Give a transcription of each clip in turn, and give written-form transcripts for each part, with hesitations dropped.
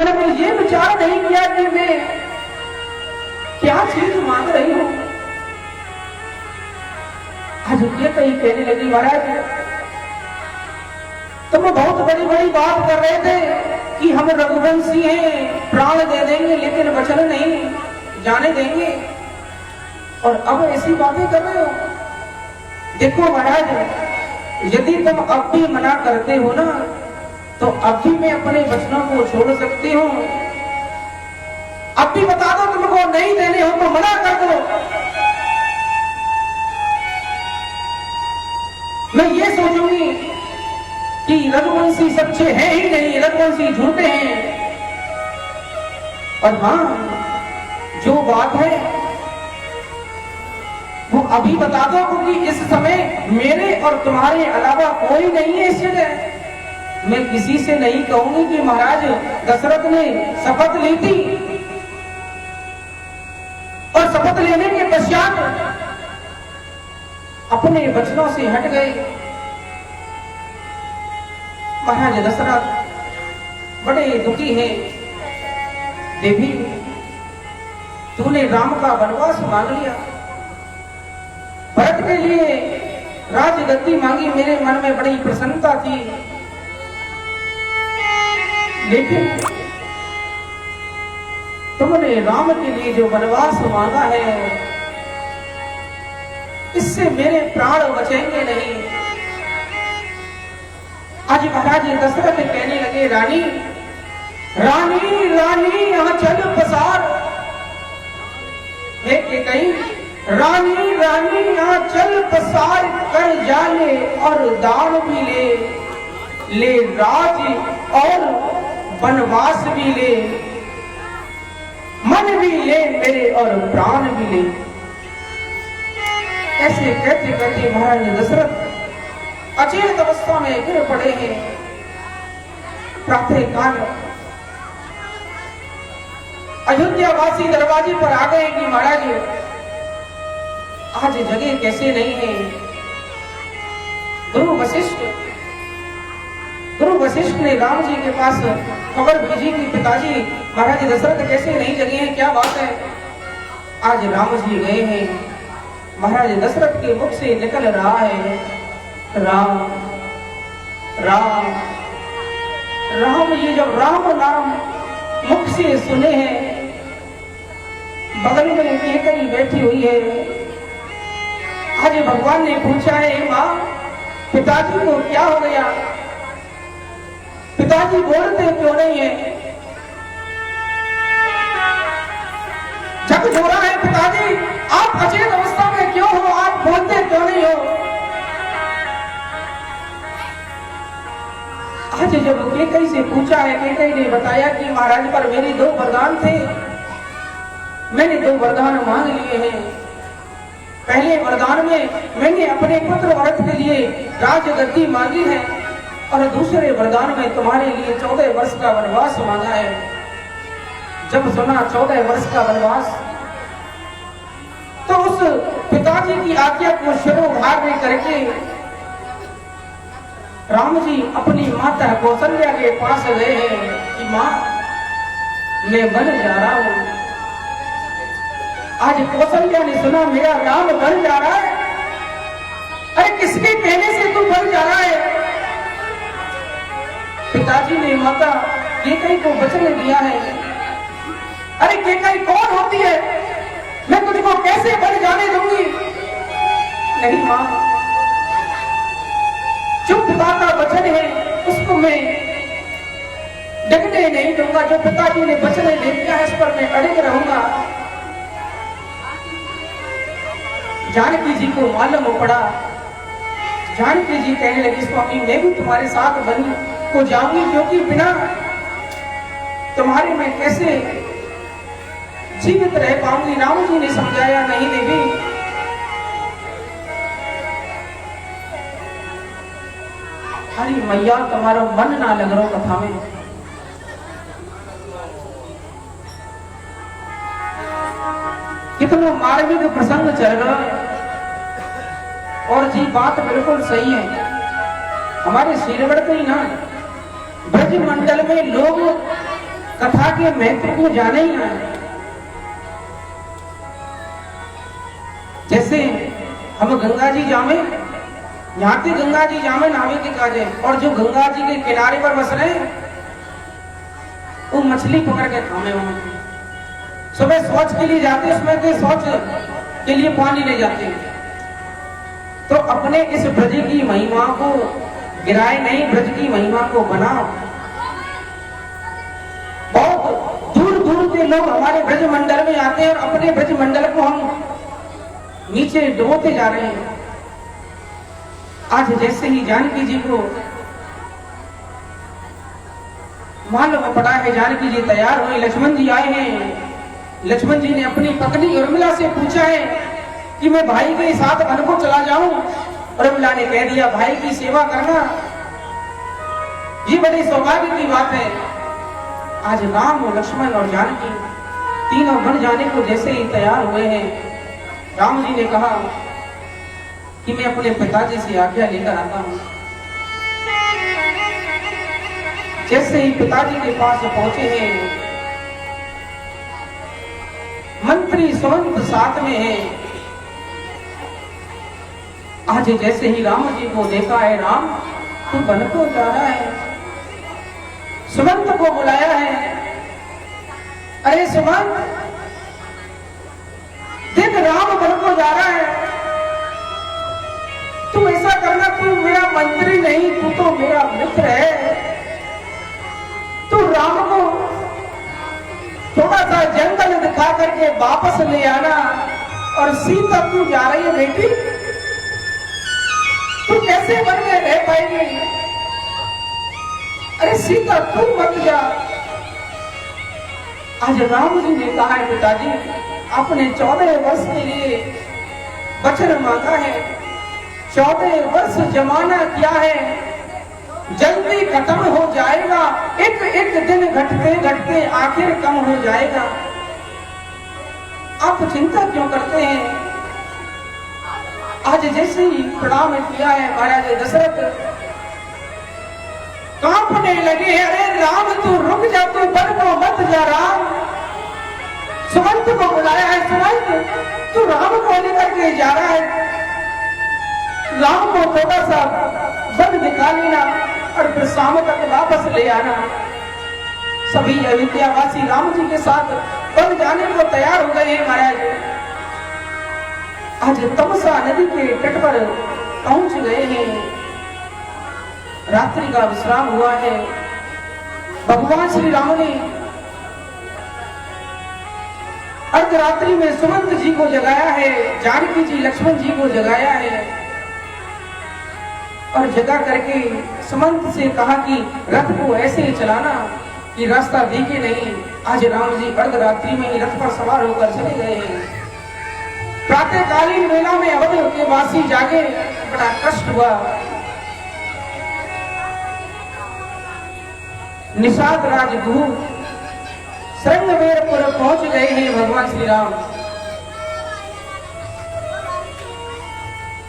मैंने ये विचार नहीं किया कि मैं क्या चीज मांग रही हूं। आज ये कहीं कहने लगी, महाराज तुम बहुत बड़ी बड़ी बात कर रहे थे कि हम रघुवंशी हैं, प्राण दे देंगे लेकिन वचन नहीं जाने देंगे, और अब ऐसी बातें कर रहे हो। देखो महाराज, यदि तुम अब भी मना करते हो ना, तो अब भी मैं अपने वचनों को छोड़ सकती हूँ। अब भी बता दो तुमको नहीं देने हो तो मना कर दो। मैं ये सोचूंगी कि रघुवंशी सच्चे हैं ही नहीं, रघुवंशी झूठे हैं। और हाँ, जो बात है वो अभी बता दो, क्योंकि इस समय मेरे और तुम्हारे अलावा कोई नहीं है इस जगह। मैं किसी से नहीं कहूंगी कि महाराज दशरथ ने शपथ ली थी और शपथ लेने के पश्चात अपने वचनों से हट गए। महाराज दशरथ बड़े दुखी हैं। देवी, तूने राम का वनवास मांग लिया, भरत के लिए राजगद्दी मांगी, मेरे मन में बड़ी प्रसन्नता थी, लेकिन तुमने राम के लिए जो वनवास मांगा है, इससे मेरे प्राण बचेंगे नहीं। आज महाराज दशरथ कहने लगे, रानी रानी रानी आंचल पसार है कि कहीं, रानी रानी आंचल पसार कर जाले और दान भी ले राज और वनवास भी ले, मन भी ले मेरे और प्राण भी ले। ऐसे कहते कहते महाराज दशरथ अचेत अवस्था में गिर पड़े हैं। प्रातः काल अयोध्यावासी दरवाजे पर आ गए कि महाराज आज जगह कैसे नहीं है। गुरु वशिष्ठ ने राम जी के पास खबर भेजी कि पिताजी महाराज दशरथ कैसे नहीं जगे हैं, क्या बात है। आज राम जी गए हैं। महाराज दशरथ के मुख से निकल रहा है, राम राम राम। ये जब राम नाम मुख से सुने हैं, बगल में कहीं बैठी हुई है। आज भगवान ने पूछा है, माँ पिताजी को क्या हो गया, पिताजी बोलते क्यों नहीं है। जग हो रहा है पिताजी, आप अचेत अवस्था में क्यों हो, आप बोलते क्यों नहीं हो। आज जब केकई से पूछा है, केकई ने बताया कि महाराज पर मेरे 2 वरदान थे, मैंने 2 वरदान मांग लिए हैं। पहले वरदान में मैंने अपने पुत्र भरत के लिए राजगद्दी मांगी है, और दूसरे वरदान में तुम्हारे लिए 14 वर्ष का वनवास मांगा है। जब सुना 14 वर्ष का वनवास, तो उस पिताजी की आज्ञा को शिरोधार्य में करके राम जी अपनी माता कौशल्या के पास गए हैं कि माँ मैं बन जा रहा हूं। आज कौशल्या ने सुना मेरा राम बन जा रहा है। अरे किसके कहने से तू बन जा रहा है। पिताजी ने माता केकई को वचन दिया है। अरे केकई कौन होती है, मैं तुझको कैसे बन जाने दूंगी। नहीं मां, जो पिता का वचन है उसको मैं डगने नहीं दूंगा। जो पिताजी ने वचन ले लिया है, इस पर मैं अड़े रहूंगा। जानकी जी को मालूम पड़ा। जानकी जी कहने लगी, स्वामी मैं भी तुम्हारे साथ बन को जाऊंगी, क्योंकि बिना तुम्हारे मैं कैसे जीवित रह पाऊंगी। राम जी ने समझाया, नहीं देवी, हरी मैया तुम्हारा मन ना लग रहा कथा में। कितना मार्मिक प्रसंग चल रहा है, और जी बात बिल्कुल सही है। हमारे श्रीनगर पे ही ना ब्रज मंडल में लोग कथा के महत्व को जाने ही ना। जैसे हम गंगा जी जामे, यहाँ के गंगा जी जामे नावे के काजे, और जो गंगा जी के किनारे पर बस रहे वो मछली पकड़ के खामे वहां। सुबह शौच के लिए जाते, उसमें के शौच के लिए पानी ले जाते। तो अपने इस ब्रज की महिमा को गिराए नहीं, ब्रज की महिमा को बनाओ। बहुत दूर दूर के लोग हमारे ब्रज मंडल में आते हैं और अपने ब्रज मंडल को हम नीचे डुबोते जा रहे हैं। आज जैसे ही जानकी जी को मालूम पड़ा है, जानकी जी तैयार हुए, लक्ष्मण जी आए हैं। लक्ष्मण जी ने अपनी पत्नी उर्मिला से पूछा है कि मैं भाई के साथ वन को चला जाऊं। उर्मिला ने कह दिया, भाई की सेवा करना ये बड़े सौभाग्य की बात है। आज राम और लक्ष्मण और जानकी तीनों वन जाने को जैसे ही तैयार हुए हैं, राम जी ने कहा कि मैं अपने पिताजी से आज्ञा लेकर आता हूं। जैसे ही पिताजी के पास पहुंचे हैं, मंत्री सुमंत साथ में है। आज जैसे ही राम जी को देखा है, राम तू वन को जा रहा है, सुमंत को बुलाया है। अरे सुमंत देख, राम वन को जा रहा है, तू ऐसा करना, तू मेरा मंत्री नहीं, तू तो मेरा मित्र है। तू राम को थोड़ा सा जंगल दिखा करके वापस ले आना। और सीता तू जा रही है बेटी, तू कैसे वन में रह पाएगी? अरे सीता तू मत जा। आज राम जी ने कहा है, पिताजी आपने 14 वर्ष के लिए वचन मांगा है, 14 वर्ष जमाना क्या है, जल्दी खत्म हो जाएगा। एक एक दिन घटते घटते आखिर कम हो जाएगा। आप चिंता क्यों करते हैं? आज जैसे ही प्रणाम किया है महाराज दशरथ कांपने लगे। अरे राम तू रुक जा, तू वन को मत जा। राम सुमंत को बुलाया है, सुमंत तू राम को लेकर के जा रहा है, राम को थोड़ा सा वन दिखा लेना और फिर शाम तक वापस ले आना। सभी अयोध्यावासी राम जी के साथ वन जाने को तैयार हो गए हैं महाराज। आज तमसा नदी के तट पर पहुंच गए हैं, रात्रि का विश्राम हुआ है। भगवान श्री राम ने अर्धरात्रि में सुमंत जी को जगाया है, जानकी जी लक्ष्मण जी को जगाया है और जगा करके सुमंत से कहा कि रथ को ऐसे चलाना कि रास्ता दिखे नहीं। आज राम जी अर्धरात्रि में ही रथ पर सवार होकर चले गए हैं। प्रातःकालीन वेला में अवध के वासी जागे, बड़ा कष्ट हुआ। निषाद राज गुरु श्रृंगवेरपुर पहुंच गए हैं भगवान श्री राम।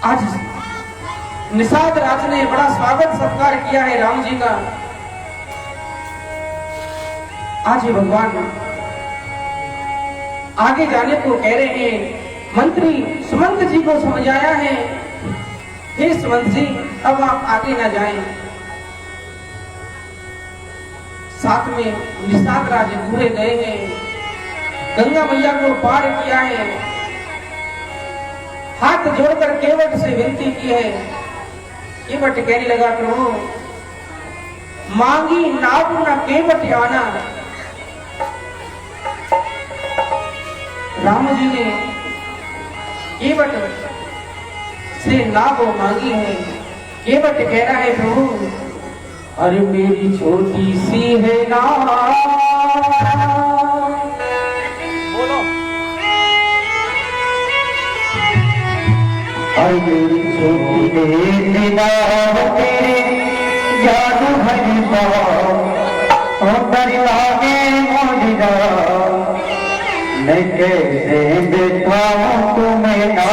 आज निषाद राज ने बड़ा स्वागत सत्कार किया है राम जी का। आज भगवान आगे जाने को कह रहे हैं। मंत्री सुमंत जी को समझाया है, हे सुमंत जी अब आप आगे ना जाएं। साथ में निषाद राज घूरे गए हैं, गंगा मैया को पार किया है, हाथ जोड़कर केवट से विनती की है। केवट कहने लगा, प्रभु मांगी नाव न केवट आना। राम जी ने केवट से नाव मांगी है। केवट कह रहा है, प्रभु अरे मेरी छोटी सी है नाव, बोलो अरे मेरी छोटी नाव तेरे जादू भरी बात लागे मोदिरा, मैं कैसे देखा तुम्हें ना